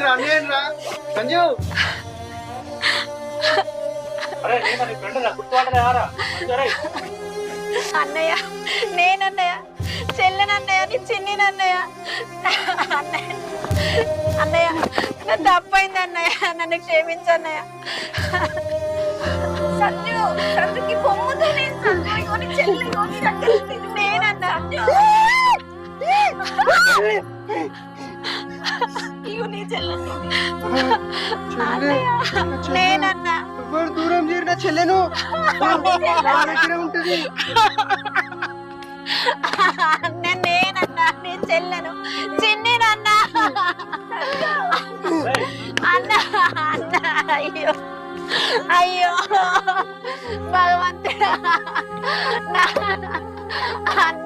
అన్నయ్యరా సంజు. అన్నయ్య నేనన్నయ్య చెల్లెనన్నయ్య నీ చిన్నినన్నయ్య అన్నయ్య అన్నయ్య నా తప్పైంది అన్నయ్య నన్ను క్షమించన్నయ్య సంజు సంజుకి పొమ్ముతో నేను సంజుని చెల్లి నేనన్నా ఇగో నీ చెల్లెను నేనన్నా ఎవరు దూరం చేరిన చెల్లెను దగ్గర ఉంటది. నేనన్నా నీ చెల్లెను చిన్నినన్నా అన్నా అన్నా అయ్యో అయ్యో భగవంతుడా అన్న